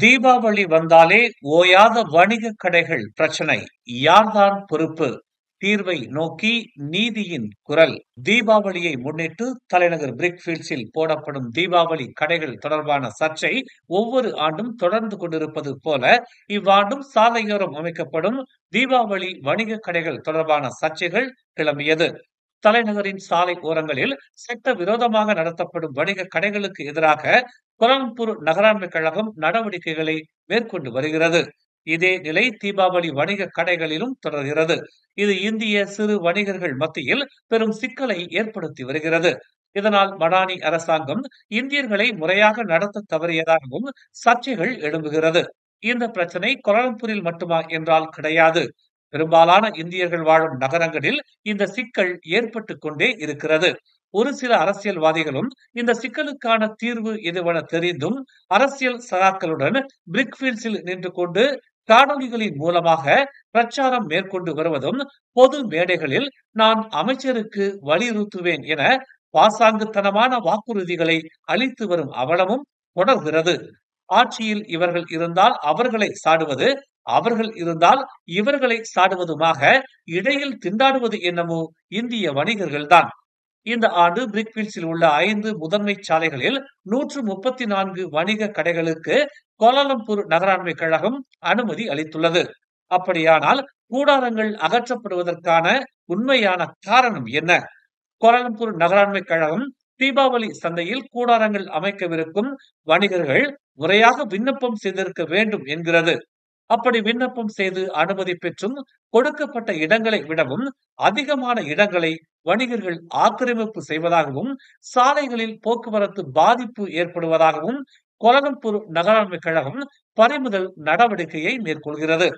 தீபாவளி வந்தாலே ஓயாத வணிக கடைகள் பிரச்சனை. யார்தான் பொறுப்பு? தீர்வை நோக்கி நீதியின் குரல். தீபாவளியை முன்னிட்டு தலைநகர் பிரிக்ஃபீல்ட்ஸில் போடப்படும் தீபாவளி கடைகள் தொடர்பான சர்ச்சை ஒவ்வொரு ஆண்டும் தொடர்ந்து கொண்டிருப்பது போல, இவ்வாண்டும் சாலையோரம் அமைக்கப்படும் தீபாவளி வணிக கடைகள் தொடர்பான சர்ச்சைகள் கிளம்பியது. தலைநகரின் சாலை ஓரங்களில் சட்ட விரோதமாக நடத்தப்படும் வணிக கடைகளுக்கு எதிராக கோலாலம்பூர் நகராண்மை கழகம் நடவடிக்கைகளை மேற்கொண்டு வருகிறது. இதே நிலை தீபாவளி வணிக கடைகளிலும் தொடர்கிறது. இது இந்திய சிறு வணிகர்கள் மத்தியில் பெரும் சிக்கலை ஏற்படுத்தி வருகிறது. இதனால் மடானி அரசாங்கம் இந்தியர்களை முறையாக நடத்த தவறியதாகவும் சர்ச்சைகள் எழும்புகிறது. இந்த பிரச்சனை கோலாலம்பூரில் மட்டுமா என்றால் கிடையாது. பெரும்பாலான இந்தியர்கள் வாழும் நகரங்களில் இந்த சிக்கல் ஏற்பட்டு கொண்டே இருக்கிறது. ஒரு சில அரசியல்வாதிகளும் இந்த சிக்கலுக்கான தீர்வு எதுவென தெரிந்தும் அரசியல் சகாக்களுடன் பிரிக்ஃபீல்ட்ஸில் நின்று கொண்டு காணொலிகளின் மூலமாக பிரச்சாரம் மேற்கொண்டு வருவதும், பொது மேடைகளில் நான் அமைச்சருக்கு வலியுறுத்துவேன் என பாசாங்குத்தனமான வாக்குறுதிகளை அளித்து வரும் அவலமும் தொடர்கிறது. ஆட்சியில் இவர்கள் இருந்தால் அவர்களை சாடுவது, அவர்கள் இருந்தால் இவர்களை சாடுவதுமாக இடையில் திண்டாடுவது என்னமோ இந்திய வணிகர்கள்தான். இந்த ஆண்டு பிரிக்ஃபீல்ட்ஸில் உள்ள 5 முதன்மை சாலைகளில் 134 வணிக கடைகளுக்கு கோலாலம்பூர் நகராண்மை கழகம் அனுமதி அளித்துள்ளது. அப்படியானால் கூடாரங்கள் அகற்றப்படுவதற்கான உண்மையான காரணம் என்ன? கோலாலம்பூர் நகராண்மை கழகம் தீபாவளி சந்தையில் கூடாரங்கள் அமைக்கவிருக்கும் வணிகர்கள் முறையாக விண்ணப்பம் செய்திருக்க வேண்டும் என்கிறது. அப்படி விண்ணப்பம் செய்து அனுமதி பெற்றும் கொடுக்கப்பட்ட இடங்களை விடவும் அதிகமான இடங்களை வணிகர்கள் ஆக்கிரமிப்பு செய்வதாகவும், சாலைகளில் போக்குவரத்து பாதிப்பு ஏற்படுவதாகவும் கோலாலம்பூர் நகராண்மை கழகம் பறிமுதல் நடவடிக்கையை மேற்கொள்கிறது.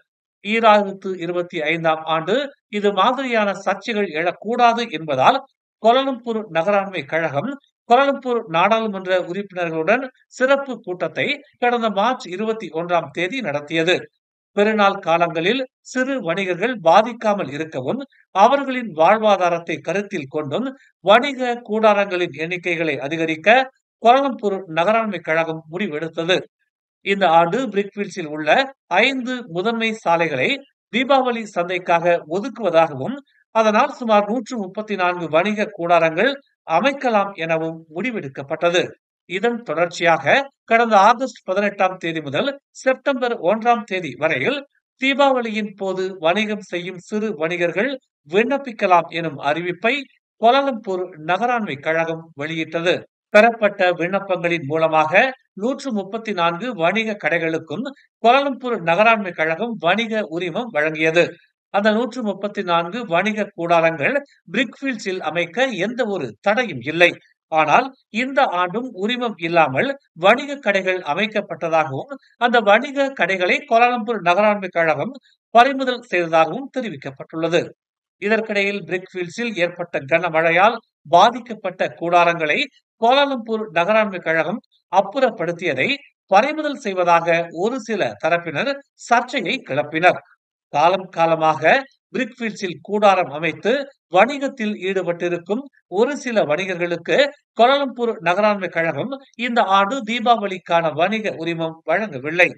2025ஆம் ஆண்டு இது மாதிரியான சர்ச்சைகள் எழக்கூடாது என்பதால் கோலாலம்பூர் நகராண்மை கழகம் கோலாலம்பூர் நாடாளுமன்ற உறுப்பினர்களுடன் சிறப்பு கூட்டத்தை கடந்த மார்ச் 21ஆம் தேதி நடத்தியது. பெருநாள் காலங்களில் சிறு வணிகர்கள் பாதிக்காமல் இருக்கவும், அவர்களின் வாழ்வாதாரத்தை கருத்தில் கொண்டும் வணிக கூடாரங்களின் எண்ணிக்கைகளை அதிகரிக்க கோலாலம்பூர் நகராண்மை கழகம் முடிவெடுத்தது. இந்த ஆண்டு பிரிக்ஃபீல்ட்ஸில் உள்ள 5 முதன்மை சாலைகளை தீபாவளி சந்தைக்காக ஒதுக்குவதாகவும், அதனால் சுமார் 134 வணிக கூடாரங்கள் அமைக்கலாம் எனவும் முடிவெடுக்கப்பட்டது. இதன் தொடர்ச்சியாக கடந்த ஆகஸ்ட் 18ஆம் தேதி முதல் செப்டம்பர் 1ஆம் தேதி வரையில் தீபாவளியின் போது வணிகம் செய்யும் சிறு வணிகர்கள் விண்ணப்பிக்கலாம் எனும் அறிவிப்பை கோலாலம்பூர் நகராண்மை கழகம் வெளியிட்டது. பெறப்பட்ட விண்ணப்பங்களின் மூலமாக 134 வணிக கடைகளுக்கும் கோலாலம்பூர் நகராண்மை கழகம் வணிக உரிமம் வழங்கியது. அந்த 134 வணிக கூடாரங்கள் பிரிக்ஃபீல்ட்ஸில் அமைக்க எந்த ஒரு தடையும் இல்லை. ஆனால் இந்த ஆண்டும் உரிமம் இல்லாமல் வணிக கடைகள் அமைக்கப்பட்டதாகவும், அந்த வணிக கடைகளை கோலாலம்பூர் நகராண்மை கழகம் பறிமுதல் செய்ததாகவும் தெரிவிக்கப்பட்டுள்ளது. இதற்கிடையில் பிரிக்ஃபீல்ட்ஸில் ஏற்பட்ட கனமழையால் பாதிக்கப்பட்ட கூடாரங்களை கோலாலம்பூர் நகராண்மை கழகம் அப்புறப்படுத்தியதை பறிமுதல் செய்வதாக ஒரு சில தரப்பினர் சர்ச்சையை கிளப்பினர். காலம் காலமாக பிரிக்ஃபீல்ட்ஸில் கூடாரம் அமைத்து வணிகத்தில் ஈடுபட்டிருக்கும் ஒரு சில வணிகர்களுக்கு கோலாலம்பூர் நகராண்மை கழகம் இந்த ஆண்டு தீபாவளிக்கான வணிக உரிமம் வழங்கவில்லை.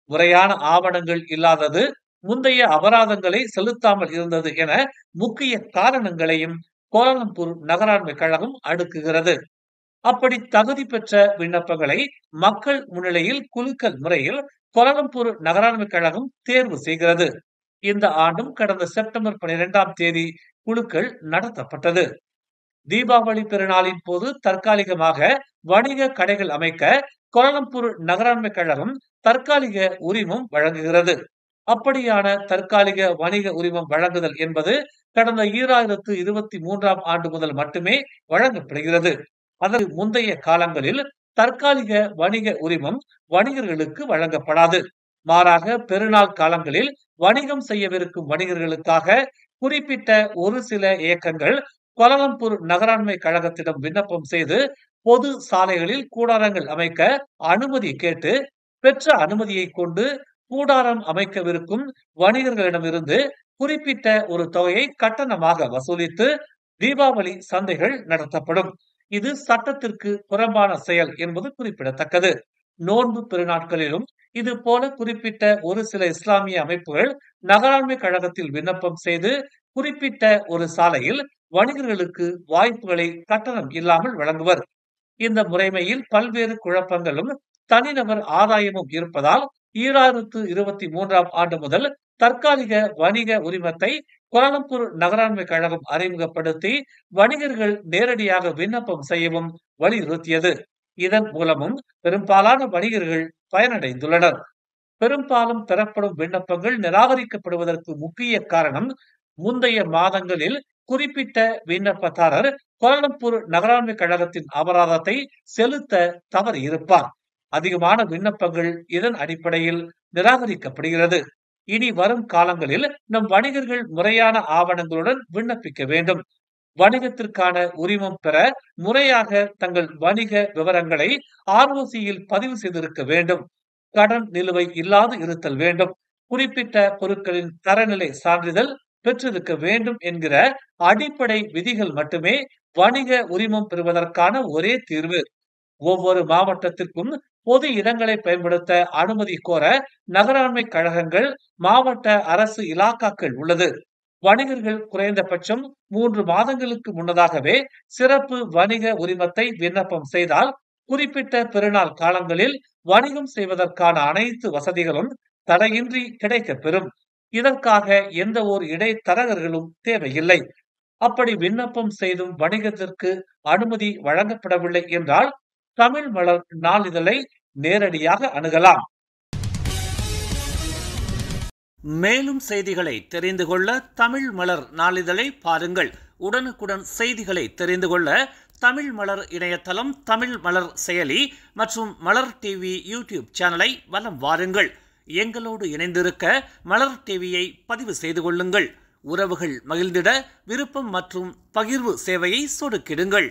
முறையான ஆவணங்கள் இல்லாதது, முந்தைய அபராதங்களை செலுத்தாமல் இருந்தது என முக்கிய காரணங்களையும் கோலாலம்பூர் நகராண்மை கழகம் அடுக்குகிறது. அப்படி தகுதி பெற்ற விண்ணப்பங்களை மக்கள் முன்னிலையில் குலுக்கல் முறையில் கோலாலம்பூர் நகராண்மை கழகம் தேர்வு செய்கிறது. இந்த ஆண்டும் கடந்த செப்டம்பர் 12ஆம் தேதி குலுக்கல் நடத்தப்பட்டது. தீபாவளி பெருநாளின் போது தற்காலிகமாக வணிக கடைகள் அமைக்க கோலாலம்பூர் நகராண்மை கழகம் தற்காலிக உரிமம் வழங்குகிறது. அப்படியான தற்காலிக வணிக உரிமம் வழங்குதல் என்பது கடந்த 2023ஆம் ஆண்டு முதல் மட்டுமே வழங்கப்படுகிறது. அதற்கு முந்தைய காலங்களில் தற்காலிக வணிக உரிமம் வணிகர்களுக்கு வழங்கப்படாது. மாறாக பெருநாள் காலங்களில் வணிகம் செய்யவிருக்கும் வணிகர்களுக்காக குறிப்பிட்ட ஒரு சில இயக்கங்கள் கோலாலம்பூர் நகராண்மை கழகத்திடம் விண்ணப்பம் செய்து பொது சாலைகளில் கூடாரங்கள் அமைக்க அனுமதி கேட்டு, பெற்ற அனுமதியை கொண்டு கூடாரம் அமைக்கவிருக்கும் வணிகர்களிடமிருந்து குறிப்பிட்ட ஒரு தொகையை கட்டணமாக வசூலித்து தீபாவளி சந்தைகள் நடத்தப்படும். இது சட்டத்திற்கு புறம்பான செயல் என்பது குறிப்பிடத்தக்கது. நோன்பு பெருநாட்களிலும் இது போல குறிப்பிட்ட ஒரு சில இஸ்லாமிய அமைப்புகள் நகராண்மை கழகத்தில் விண்ணப்பம் செய்து குறிப்பிட்ட ஒரு சாலையில் வணிகர்களுக்கு வாய்ப்புகளை கட்டணம் இல்லாமல் வழங்குவர். இந்த முறைமையில் பல்வேறு குழப்பங்களும் தனிநபர் ஆதாயமும் இருப்பதால் 2023ஆம் ஆண்டு முதல் தற்காலிக வணிக உரிமத்தை கோலாலம்பூர் நகராண்மை கழகம் அறிமுகப்படுத்தி வணிகர்கள் நேரடியாக விண்ணப்பம் செய்யவும் வலியுறுத்தியது. இதன் மூலமும் பெரும்பாலான வணிகர்கள் பயனடைந்துள்ளனர். பெரும்பாலும் பெறப்படும் விண்ணப்பங்கள் நிராகரிக்கப்படுவதற்கு முக்கிய காரணம், முந்தைய மாதங்களில் குறிப்பிட்ட விண்ணப்பதாரர் கோலாலம்பூர் நகராண்மை கழகத்தின் அபராதத்தை செலுத்த தவறி இருப்பார். அதிகமான விண்ணப்பங்கள் இதன் அடிப்படையில் நிராகரிக்கப்படுகிறது. இனி வரும் காலங்களில் நம் வணிகர்கள் முறையான ஆவணங்களுடன் விண்ணப்பிக்க வேண்டும். வணிகத்திற்கான உரிமம் பெற முறையாக தங்கள் வணிக விவரங்களை ROCயில் பதிவு செய்திருக்க வேண்டும். கடன் நிலுவை இல்லாது இருத்தல் வேண்டும். குறிப்பிட்ட பொருட்களின் தரநிலை சான்றிதழ் பெற்றிருக்க வேண்டும் என்கிற அடிப்படை விதிகள் மட்டுமே வணிக உரிமம் பெறுவதற்கான ஒரே தீர்வு. ஒவ்வொரு மாவட்டத்திற்கும் பொது இடங்களை பயன்படுத்த அனுமதி கோர நகராண்மை கழகங்கள், மாவட்ட அரசு இலாக்காக்கள் உள்ளது. வணிகர்கள் குறைந்தபட்சம் 3 மாதங்களுக்கு முன்னதாகவே சிறப்பு வணிக உரிமத்தை விண்ணப்பம் செய்தால் குறிப்பிட்ட பெருநாள் காலங்களில் வணிகம் செய்வதற்கான அனைத்து வசதிகளும் தடையின்றி கிடைக்கப் பெறும். இதற்காக எந்த ஒரு இடைத்தரகர்களும் தேவையில்லை. அப்படி விண்ணப்பம் செய்தும் வணிகத்திற்கு அனுமதி வழங்கப்படவில்லை என்றால் தமிழ் மலர் நாளிதழை நேரடியாக அணுகலாம். மேலும் செய்திகளை தெரிந்து கொள்ள தமிழ் மலர் நாளிதழை பாருங்கள். உடனுக்குடன் செய்திகளை தெரிந்து கொள்ள தமிழ் மலர் இணையதளம், தமிழ் மலர் செயலி மற்றும் மலர் டிவி யூடியூப் சேனலை வலம் வாருங்கள். எங்களோடு இணைந்திருக்க மலர் டிவியை பதிவு செய்து கொள்ளுங்கள். உறவுகள் மகிழ்ந்திட விருப்பம் மற்றும் பகிர்வு சேவையை சொடுக்கிடுங்கள்.